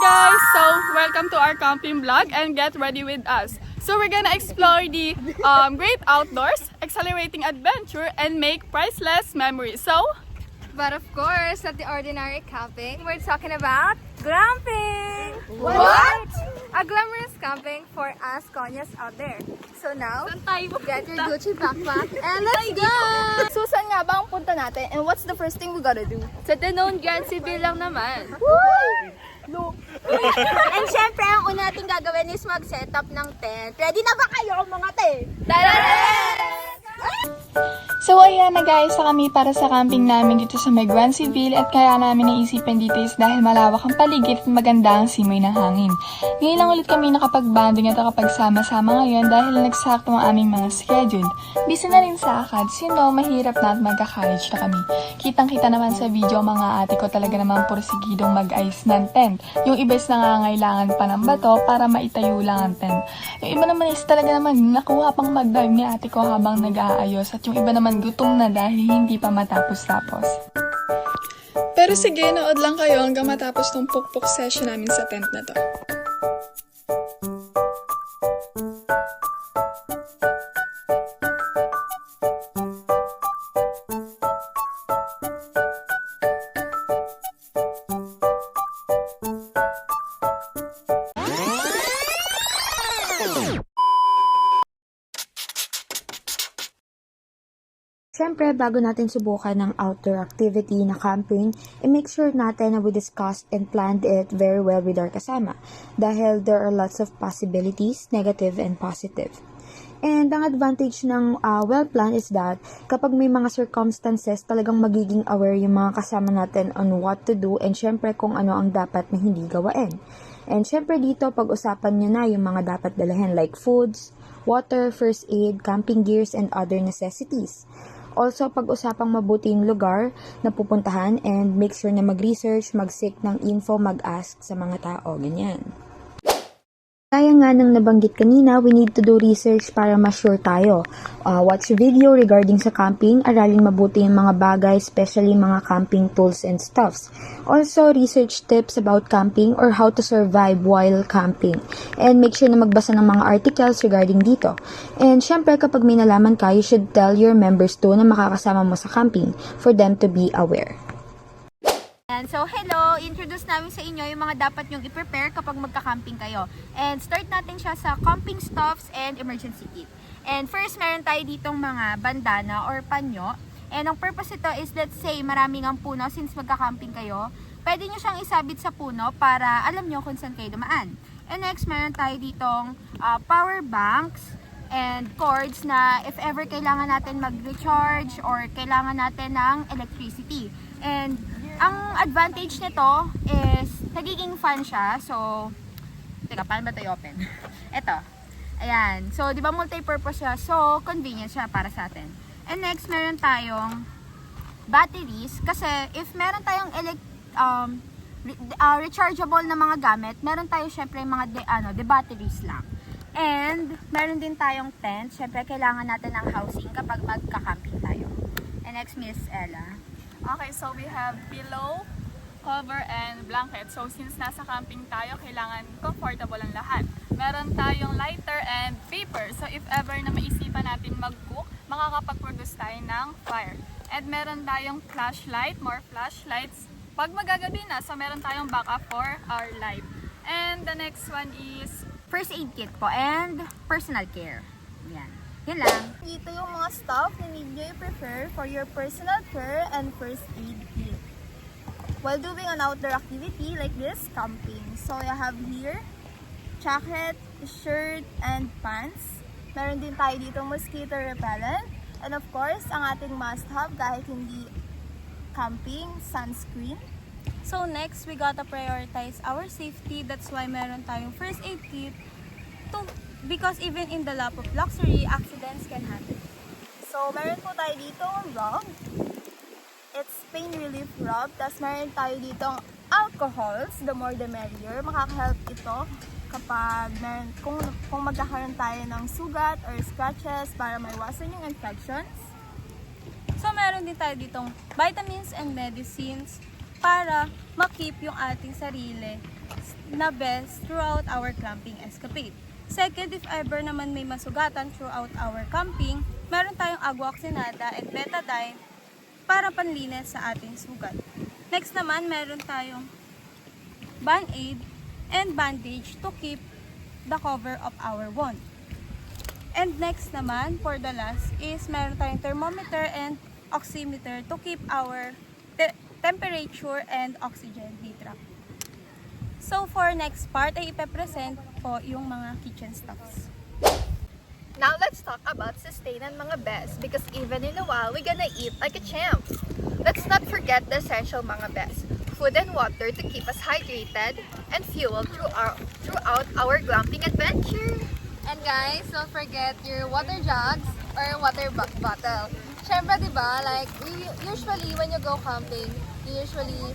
guys! So, welcome to our camping vlog and get ready with us. So, we're gonna explore the great outdoors, accelerating adventure, and make priceless memories. So, But of course, not the ordinary camping. We're talking about glamping! What? A glamorous camping for us Konyas out there. So now, get your Gucci backpack and let's go! So, saan nga ba ang punta natin? And what's the first thing we gotta do? Sa Tenon Grand Civil lang naman. And syempre, ang una natin gagawin is mag-setup ng tent. Ready na ba kayo, mga te? So ayan na guys, sa kami para sa camping namin dito sa may Grand Civil at kaya namin naisipan dito is dahil malawak ang paligid at maganda ang simoy ng hangin. Ngayon lang ulit kami nakapag-banding at nakapagsama-sama ngayon dahil nagsakto ang aming mga schedule. Busy na rin sa akad, mahirap na at magka-college na kami. Kitang-kita naman sa video mga ate ko talaga naman porsigidong mag-ayos ng tent. Yung iba is nangangailangan pa ng bato para maitayo lang ang tent. Yung iba naman is talaga naman nakuha pang mag-dive ni ate ko habang nag-aayos at yung iba naman gutom na dahil hindi pa matapos-tapos. pero sige, nood lang kayo hanggang matapos tong pukpok session namin sa tent na to. Siyempre, bago natin subukan ng outdoor activity na camping, i-make sure natin na we discussed and planned it very well with our kasama dahil there are lots of possibilities, negative and positive. And ang advantage ng well-planned is that kapag may mga circumstances, talagang magiging aware yung mga kasama natin on what to do and siyempre kung ano ang dapat na hindi gawain. And siyempre dito, pag-usapan nyo na yung mga dapat dalahin like foods, water, first aid, camping gears, and other necessities. Also, pag-usapang mabuti yung lugar na pupuntahan and make sure na mag-research, mag-seek ng info, mag-ask sa mga tao, ganyan. Kaya nga nang nabanggit kanina, we need to do research para ma-sure tayo. Watch video regarding sa camping, aralin mabuti yung mga bagay, especially mga camping tools and stuffs. Also, research tips about camping or how to survive while camping. And make sure na magbasa ng mga articles regarding dito. And syempre, kapag may nalaman ka, you should tell your members too na makakasama mo sa camping for them to be aware. And so, hello! Introduce namin sa inyo yung mga dapat nyong i-prepare kapag magka-camping kayo. And start natin siya sa camping stuffs and emergency kit. And first, meron tayo ditong mga bandana or panyo. And ang purpose ito is, let's say, maraming ang puno since magka-camping kayo. Pwede nyo siyang isabit sa puno para alam nyo kung saan kayo dumaan. And next, meron tayo ditong power banks and cords na if ever kailangan natin mag-recharge or kailangan natin ng electricity. And ang advantage nito is nagiging fan siya. So, teka, paano ba ito i-open? Ito. Ayan. So, di ba multi-purpose siya? So, convenient siya para sa atin. And next, meron tayong batteries. Kasi, if meron tayong rechargeable na mga gamit, meron tayo syempre mga the batteries lang. And, meron din tayong tent. Syempre, kailangan natin ng housing kapag magka-camping tayo. And next, Miss Ella. Okay, so we have pillow, cover, and blanket. So since nasa camping tayo, kailangan comfortable ang lahat. Meron tayong lighter and paper. So if ever na maisipan natin mag-cook, makakapag-produce tayo ng fire. And meron tayong flashlight, more flashlights. Pag magagabi na, so meron tayong backup for our life. And the next one is First aid kit po and personal care. Yan. Yan lang. Dito yung mga stuff na need nyo i-prepare for your personal care and first aid kit. While doing an outdoor activity like this, camping. So I have here, jacket, shirt, and pants. Meron din tayo dito mosquito repellent. And of course, ang ating must-have kahit hindi camping, sunscreen. So next, we gotta prioritize our safety. That's why meron tayong first aid kit because even in the lap of luxury, accidents can happen. So meron po tayo dito rub. It's pain relief rub. Tapos meron tayo dito alcohols. The more the merrier. Makaka-help ito kapag kung magkakaroon tayo ng sugat or scratches para maiwasan yung infections. So meron din tayo ditong vitamins and medicines. para makip yung ating sarili na best throughout our camping escapade. Second, if ever naman may masugatan throughout our camping, meron tayong agua oxinada and betadine para panlinis sa ating sugat. Next naman, meron tayong band-aid and bandage to keep the cover of our wound. And next naman, for the last, is meron tayong thermometer and oximeter to keep our temperature and oxygen ditra. So for next part ay ipepresent po yung mga kitchen stuffs. Now let's talk about sustainant mga best because even in a while, we're gonna eat like a champ. Let's not forget the essential mga best. Food and water to keep us hydrated and fueled throughout our glamping adventure. And guys, don't forget your water jugs or water bottle. Syempre, di ba, like, usually when you go camping, you usually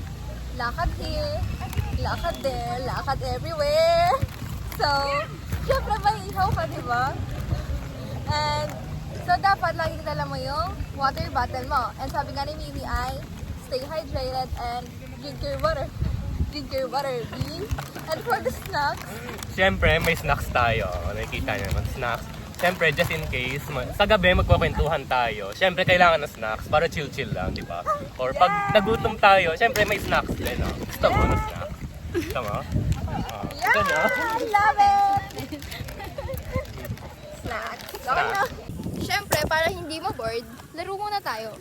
lakad here, lakad there, lakad everywhere. So, syempre, mahihaw ka, di ba? And, so dapat laging dala mo yung water bottle mo. And sabi nga ni Mimi ay, stay hydrated and drink your water. Drink your water, B. And for the snacks, Siyempre, may snacks tayo. Nakikita niyo naman, snacks. Siyempre, just in case, sa gabi magkukwentuhan tayo. Siyempre, kailangan ng snacks para chill-chill lang, di ba? Or pag nagutom tayo, siyempre may snacks din, no? Gusto mo ng snacks? Gusto mo? Gusto nyo? I love it! Snacks. Okay na. Siyempre, para hindi mo bored, laro muna tayo.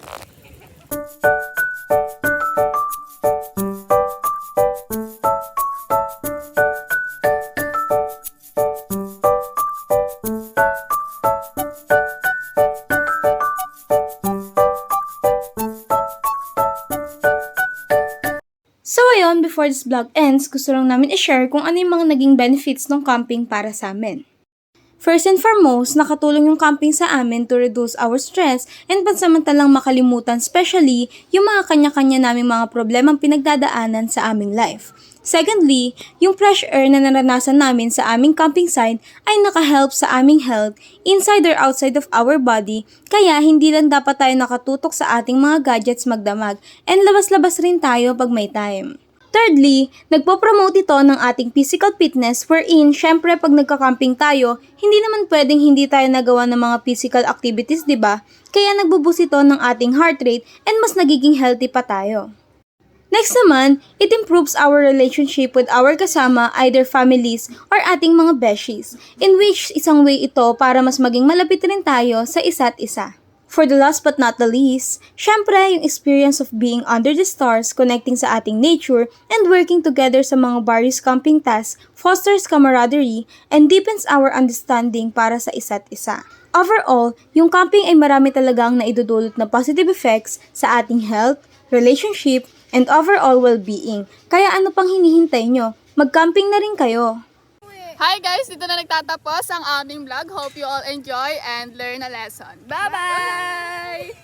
So ayun, before this vlog ends, gusto lang namin i-share kung ano yung mga naging benefits ng camping para sa amin. First and foremost, nakatulong yung camping sa amin to reduce our stress and pansamantalang makalimutan especially yung mga kanya-kanya naming mga problemang pinagdadaanan sa aming life. Secondly, yung fresh air na naranasan namin sa aming camping site ay nakahelp sa aming health inside or outside of our body, kaya hindi lang dapat tayo nakatutok sa ating mga gadgets magdamag and labas-labas rin tayo pag may time. Thirdly, nagpo-promote ito ng ating physical fitness wherein, syempre pag nagka-camping tayo, hindi naman pwedeng hindi tayo nagawa ng mga physical activities, di ba? Kaya nagbuboost ito ng ating heart rate and mas nagiging healthy pa tayo. Next naman, it improves our relationship with our kasama, either families or ating mga beshies, in which isang way ito para mas maging malapit rin tayo sa isa't isa. For the last but not the least, syempre yung experience of being under the stars, connecting sa ating nature, and working together sa mga various camping tasks fosters camaraderie and deepens our understanding para sa isa't isa. Overall, yung camping ay marami talagang naidudulot na positive effects sa ating health, relationship, and overall well-being. Kaya ano pang hinihintay nyo? Mag-camping na rin kayo! Hi guys! Dito na nagtatapos ang aming vlog. Hope you all enjoy and learn a lesson. Bye-bye!